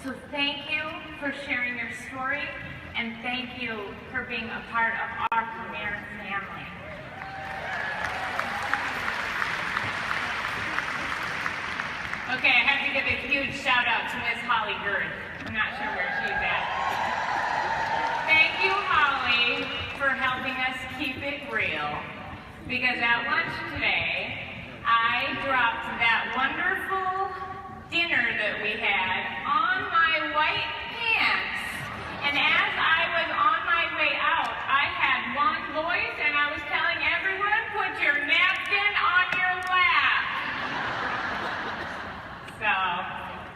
So thank you for sharing your story, and thank you for being a part of our Premier family. Okay, I have to give a huge shout out to Miss Holly Gerd. I'm not sure where she's at. Thank you, Holly, for helping us keep it real. Because at lunch today, I dropped that wonderful dinner that we had on my white pants. And as I was on my way out, I had one voice and I was telling everyone, put your napkin on your lap. So,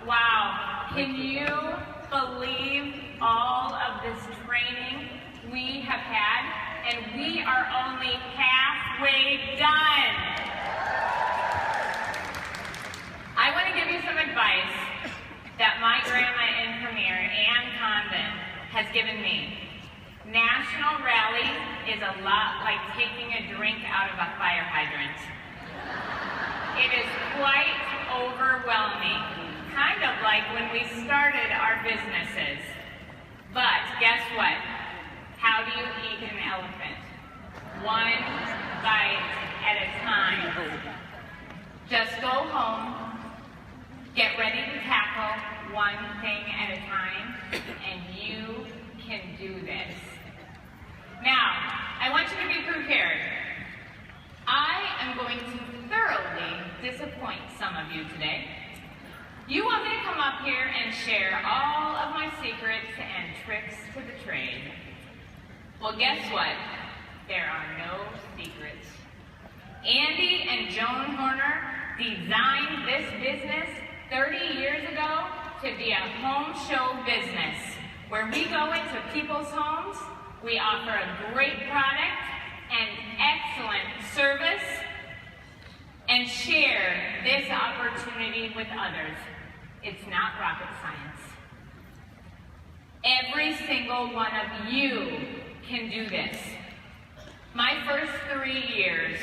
wow, can you believe all of this training we have had? And we are only halfway done. I want to give you some advice that my grandma in Premier, Ann Condon, has given me. National Rally is a lot like taking a drink out of a fire hydrant. It is quite overwhelming, kind of like when we started our businesses. But guess what? How do you eat an elephant? One bite at a time. Just go home, get ready to tackle one thing at a time, and you can do this. Now, I want you to be prepared. I am going to thoroughly disappoint some of you today. You want me to come up here and share all of my secrets and tricks to the trade. Well, guess what? There are no secrets. Andy and Joan Horner designed this business 30 years ago to be a home show business, where we go into people's homes, we offer a great product and excellent service, and share this opportunity with others. It's not rocket science. Every single one of you can do this. My first 3 years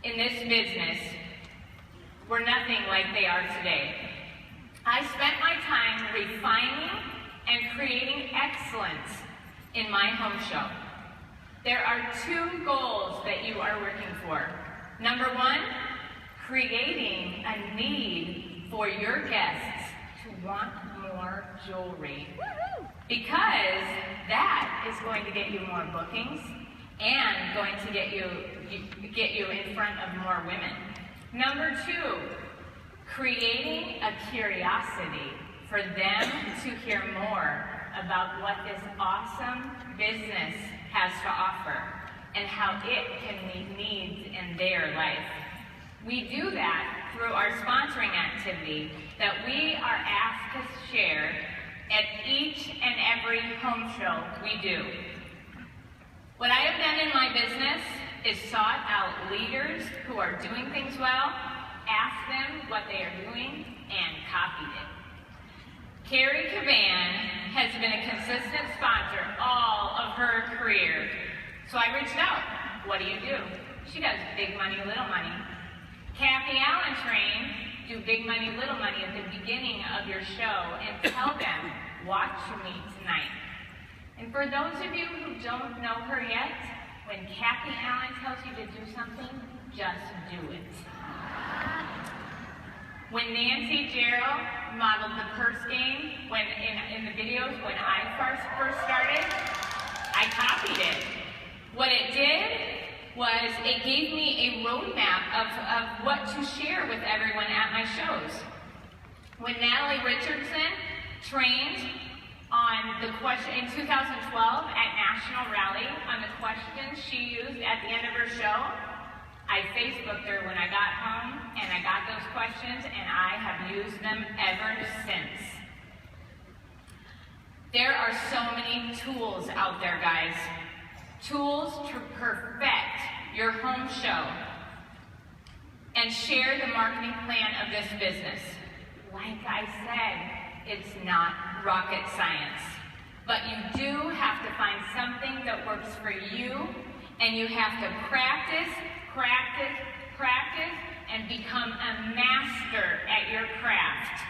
in this business were nothing like they are today. I spent my time refining and creating excellence in my home show. There are 2 goals that you are working for. Number 1, creating a need for your guests to want more jewelry. Because that is going to get you more bookings and going to get you in front of more women. Number 2, creating a curiosity for them to hear more about what this awesome business has to offer and how it can meet needs in their life. We do that through our sponsoring activity that we are asked to share at each and every home show we do. What I have done in my business is sought out leaders who are doing things well, asked them what they are doing, and copied it. Carrie Cavan has been a consistent sponsor all of her career. So I reached out. What do? She does big money, little money. Kathy Allen Train do big money, little money at the beginning of your show and tell them, watch me tonight. And for those of you who don't know her yet, when Kathy Allen tells you to do something, just do it. When Nancy Gerald modeled the purse game in the videos when I first started, I copied it. What it did was it gave me a roadmap of what to share with everyone at my shows. When Natalie Richardson trained on the question in 2012 at National Rally on the questions she used at the end of her show, I Facebooked her when I got home, and I got those questions, and I have used them ever since. There are so many tools out there, guys. Tools to perfect your home show and share the marketing plan of this business. Like I said, it's not rocket science, but you do have to find something that works for you, and you have to practice, practice, practice, and become a master at your craft.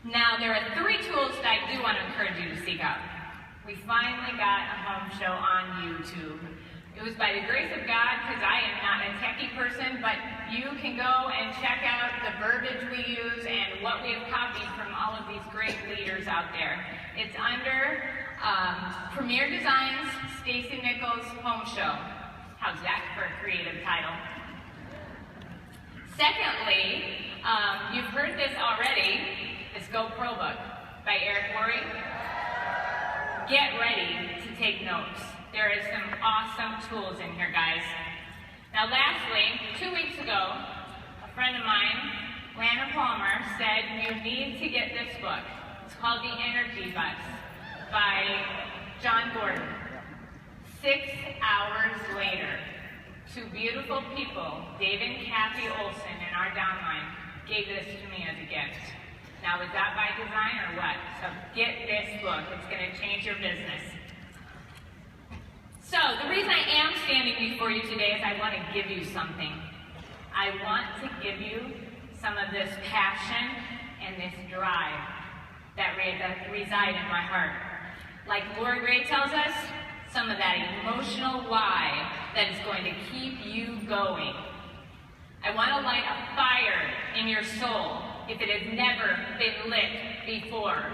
Now, there are 3 tools that I do want to encourage you to seek out. We finally got a home show on YouTube. It was by the grace of God, because I am not a techie person, but you can go and check out the verbiage we use and what we have copied from all of these great leaders out there. It's under Premier Designs, Stacy Nichols Home Show. How's that for a creative title? Secondly, you've heard this already, this GoPro book by Eric Worre. Get ready to take notes. There is some awesome tools in here, guys. Now lastly, 2 weeks ago, a friend of mine, Lana Palmer, said you need to get this book. It's called The Energy Bus by John Gordon. 6 hours later, 2 beautiful people, Dave and Kathy Olson in our downline, gave this to me as a gift. Now, is that by design or what? So get this book. It's going to change your business. So the reason I am standing before you today is I want to give you something. I want to give you some of this passion and this drive that reside in my heart. Like Lori Ray tells us, some of that emotional why that is going to keep you going. I want to light a fire in your soul if it has never been lit before.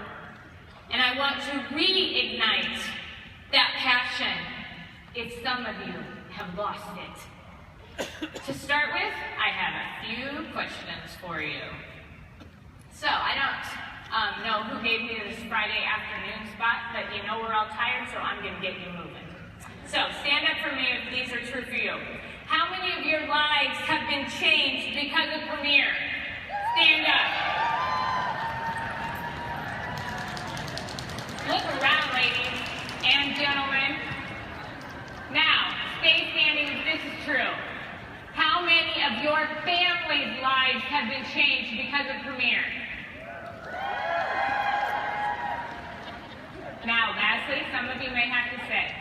And I want to reignite that passion if some of you have lost it. To start with, I have a few questions for you. So, I don't know who gave me this Friday afternoon spot, but you know we're all tired, so I'm going to get you moving. So, stand up for me if these are true for you. How many of your lives have been changed because of Premier? Stand up. Look around, ladies and gentlemen. Now, stay standing if this is true. How many of your family's lives have been changed because of Premier? Now, lastly, some of you may have to say,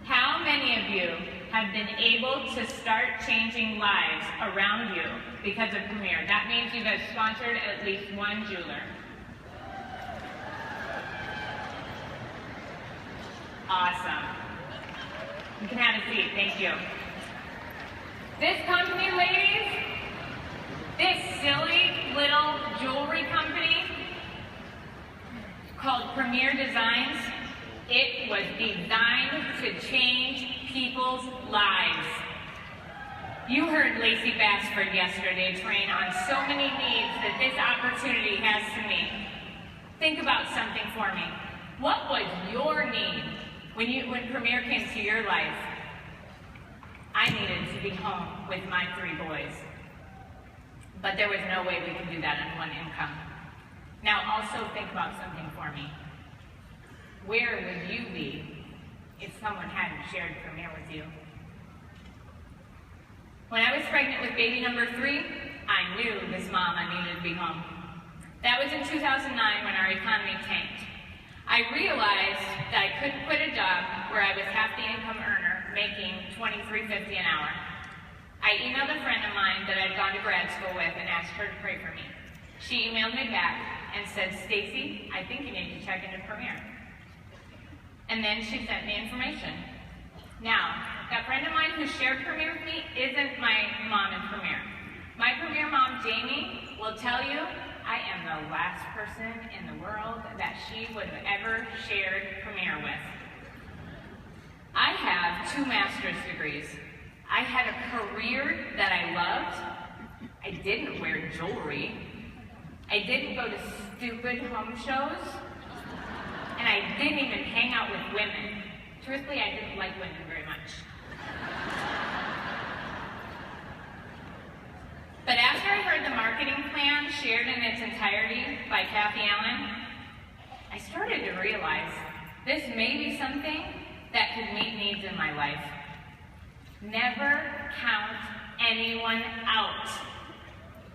how many of you have been able to start changing lives around you because of Premier? That means you have sponsored at least one jeweler. Awesome. You can have a seat, thank you. This company, ladies, this silly little jewelry company called Premier Designs, it was designed to change people's lives. You heard Lacey Bassford yesterday train on so many needs that this opportunity has to meet. Think about something for me. What was your need when Premier came to your life? I needed to be home with my 3 boys. But there was no way we could do that on one income. Now also think about something for me. Where would you be if someone hadn't shared Premier with you? When I was pregnant with baby number 3, I knew this mama needed to be home. That was in 2009 when our economy tanked. I realized that I couldn't quit a job where I was half the income earner, making $23.50 an hour. I emailed a friend of mine that I'd gone to grad school with and asked her to pray for me. She emailed me back and said, Stacy, I think you need to check into Premier. And then she sent me information. Now, that friend of mine who shared Premier with me isn't my mom in Premier. My Premier mom, Jamie, will tell you I am the last person in the world that she would have ever shared Premier with. I have 2 master's degrees. I had a career that I loved. I didn't wear jewelry. I didn't go to stupid home shows. And I didn't even hang out with women. Truthfully, I didn't like women very much. But after I heard the marketing plan shared in its entirety by Kathy Allen, I started to realize this may be something that could meet needs in my life. Never count anyone out.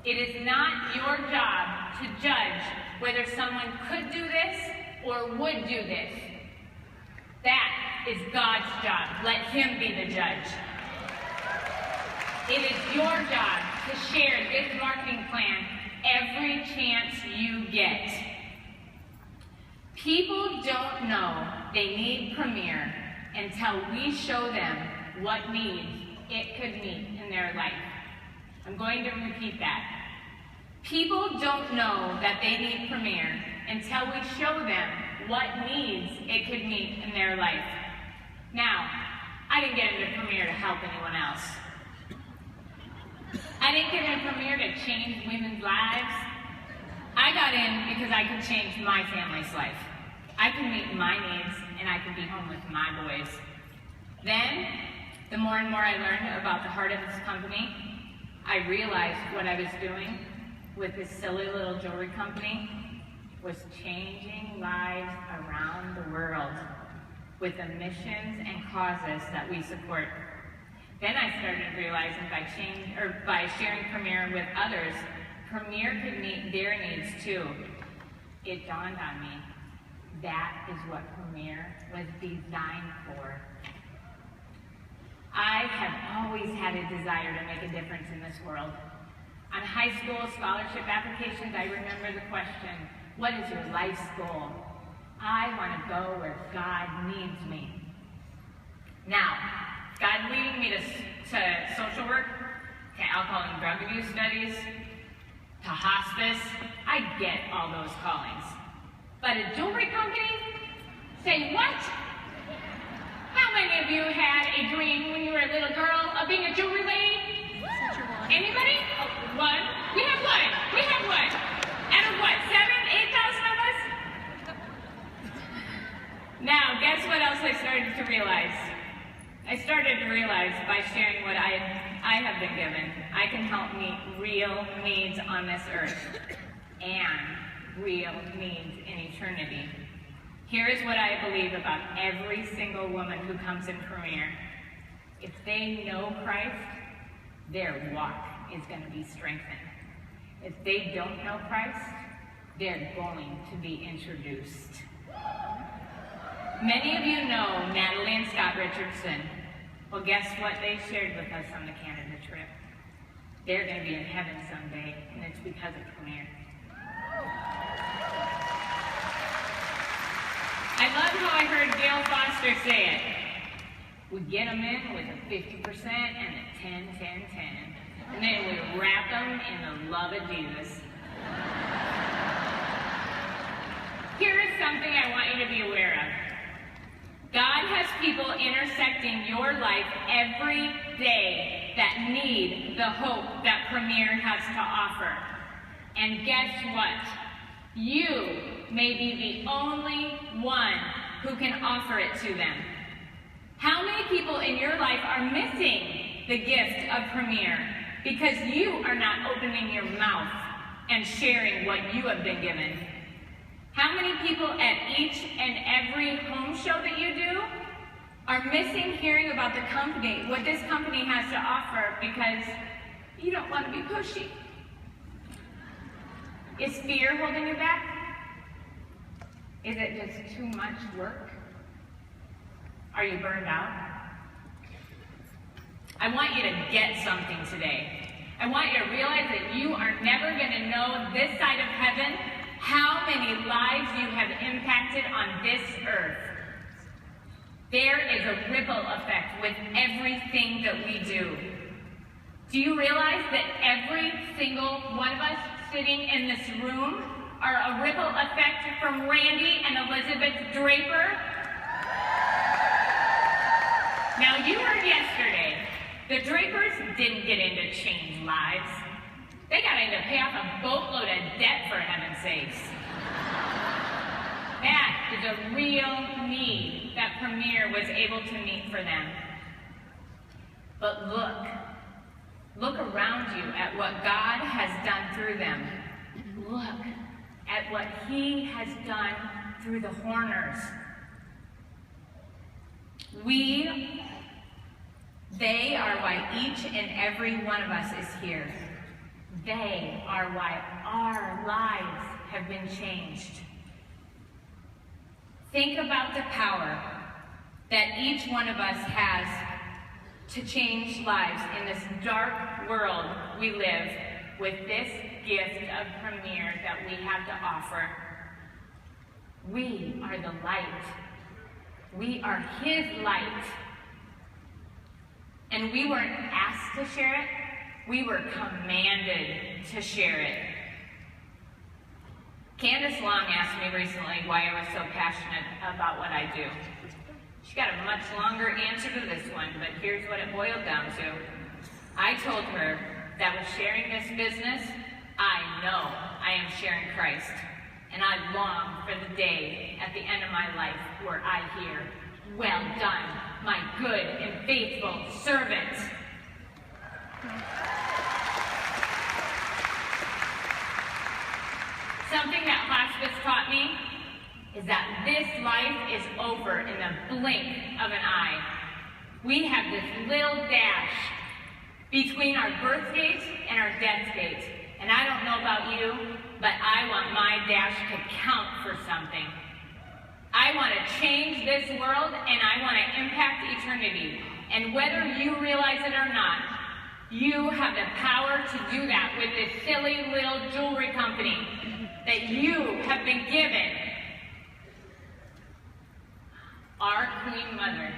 It is not your job to judge whether someone could do this or would do this. That is God's job. Let Him be the judge. It is your job to share this marketing plan every chance you get. People don't know they need Premier until we show them what needs it could meet in their life. I'm going to repeat that. People don't know that they need Premier until we show them what needs it could meet in their life. Now, I didn't get into Premier to help anyone else. I didn't get into Premier to change women's lives. I got in because I could change my family's life. I could meet my needs, and I could be home with my boys. Then, the more and more I learned about the heart of this company, I realized what I was doing with this silly little jewelry company was changing lives around the world with the missions and causes that we support. Then I started realizing by sharing Premier with others, Premier could meet their needs too. It dawned on me, that is what Premier was designed for. I have always had a desire to make a difference in this world. On high school scholarship applications, I remember the question, what is your life's goal? I want to go where God needs me. Now, God leading me to social work, to alcohol and drug abuse studies, to hospice, I get all those callings. But a jewelry company? Say what? How many of you had a dream when you were a little girl of being a jewelry lady? Anybody? Oh, one? We have one. We have one. Out of what, 8,000 of us? Now, guess what else I started to realize? I started to realize by sharing what I have been given, I can help meet real needs on this earth and real needs in eternity. Here is what I believe about every single woman who comes in Premier. If they know Christ, their walk is going to be strengthened. If they don't know Christ, they're going to be introduced. Many of you know Natalie and Scott Richardson. Well, guess what they shared with us on the Canada trip? They're going to be in heaven someday, and it's because of Premier. I love how I heard Gail Foster say it. We get them in with a 50% and a 10, 10, 10. And then we wrap them in the love of Jesus. Here is something I want you to be aware of. God has people intersecting your life every day that need the hope that Premier has to offer. And guess what? You may be the only one who can offer it to them. How many people in your life are missing the gift of Premier because you are not opening your mouth and sharing what you have been given? How many people at each and every home show that you do are missing hearing about the company, what this company has to offer, because you don't want to be pushy? Is fear holding you back? Is it just too much work? Are you burned out? I want you to get something today. I want you to realize that you are never going to know this side of heaven how many lives you have impacted on this earth. There is a ripple effect with everything that we do. Do you realize that every single one of us sitting in this room are a ripple effect from Randy and Elizabeth Draper? Now, you heard yesterday, the Drapers didn't get in to change lives. They got in to pay off a boatload of debt, for heaven's sakes. That is a real need that Premier was able to meet for them. But look around you at what God has done through them. Look at what He has done through the Horners. They are why each and every one of us is here. They are why our lives have been changed. Think about the power that each one of us has to change lives in this dark world we live with this gift of Premier that we have to offer. We are the light. We are His light. And we weren't asked to share it, we were commanded to share it. Candace Long asked me recently why I was so passionate about what I do. She got a much longer answer to this one, but here's what it boiled down to. I told her that with sharing this business, I know I am sharing Christ, and I long for the day at the end of my life where I hear, "Well done, my good and faithful servant." Something that hospice taught me is that this life is over in the blink of an eye. We have this little dash between our birth date and our death date. And I don't know about you, but I want my dash to count for something. I want to change this world, and I want to impact eternity. And whether you realize it or not, you have the power to do that with this silly little jewelry company that you have been given. Our Queen Mother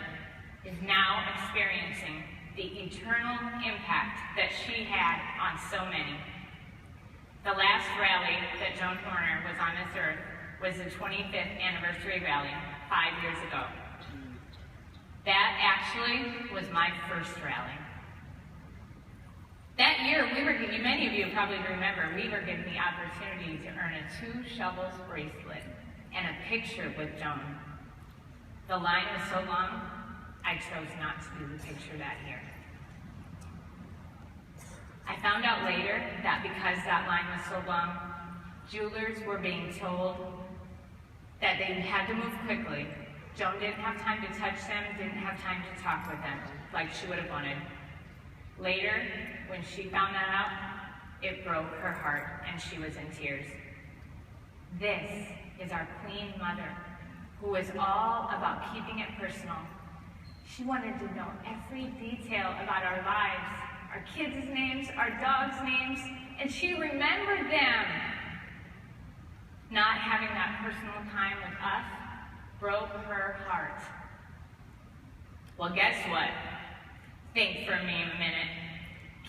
is now experiencing the eternal impact that she had on so many. The last rally that Joan Horner was on this earth was the 25th anniversary rally 5 years ago. That actually was my first rally. That year, many of you probably remember, we were given the opportunity to earn a 2 shovels bracelet and a picture with Joan. The line was so long, I chose not to do the picture that year. I found out later that because that line was so long, jewelers were being told that they had to move quickly. Joan didn't have time to touch them, didn't have time to talk with them like she would have wanted. Later, when she found that out, it broke her heart and she was in tears. This is our Queen Mother, who was all about keeping it personal. She wanted to know every detail about our lives, our kids' names, our dogs' names, and she remembered them. Not having that personal time with us broke her heart. Well, guess what? Think for me a minute.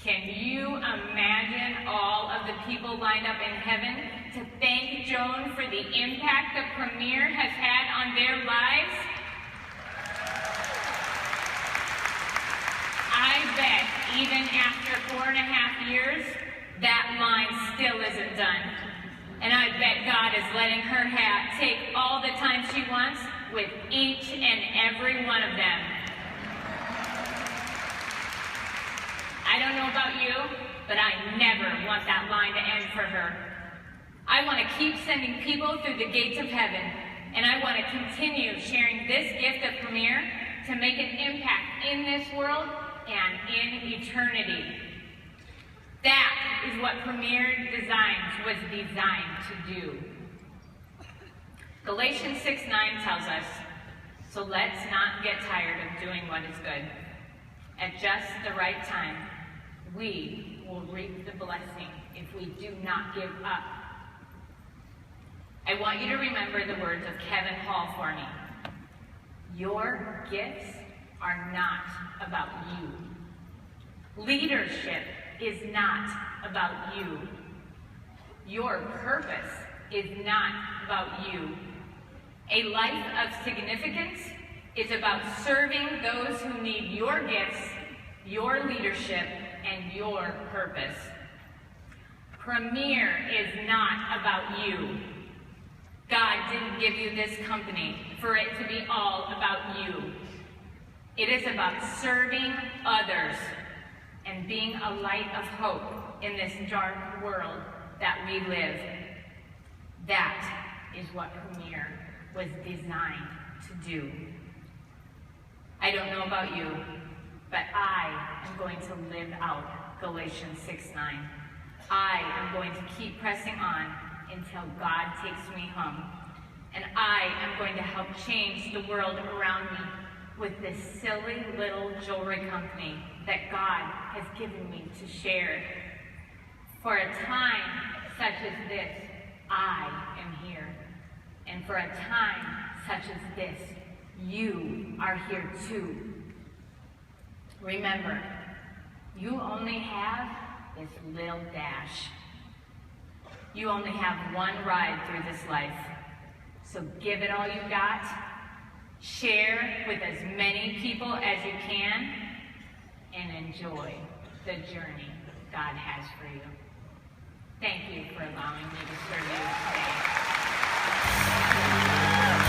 Can you imagine all of the people lined up in heaven to thank Joan for the impact that Premier has had on their lives? I bet even after 4.5 years, that line still isn't done. And I bet God is letting her take all the time she wants with each and every one of them. I don't know about you, but I never want that line to end for her. I want to keep sending people through the gates of heaven, and I want to continue sharing this gift of Premier to make an impact in this world and in eternity. That is what Premier Designs was designed to do. Galatians 6:9 tells us, "So let's not get tired of doing what is good. At just the right time, we will reap the blessing if we do not give up." I want you to remember the words of Kevin Hall for me. Your gifts are not about you. Leadership is not about you. Your purpose is not about you. A life of significance is about serving those who need your gifts, your leadership, and your purpose. Premier is not about you. God didn't give you this company for it to be all about you. It is about serving others and being a light of hope in this dark world that we live. That is what Premier was designed to do. I don't know about you, but I am going to live out Galatians 6:9. I am going to keep pressing on until God takes me home. And I am going to help change the world around me with this silly little jewelry company that God has given me to share. For a time such as this, I am here. And for a time such as this, you are here too. Remember, you only have this little dash. You only have one ride through this life. So give it all you got. Share with as many people as you can, and enjoy the journey God has for you. Thank you for allowing me to serve you today.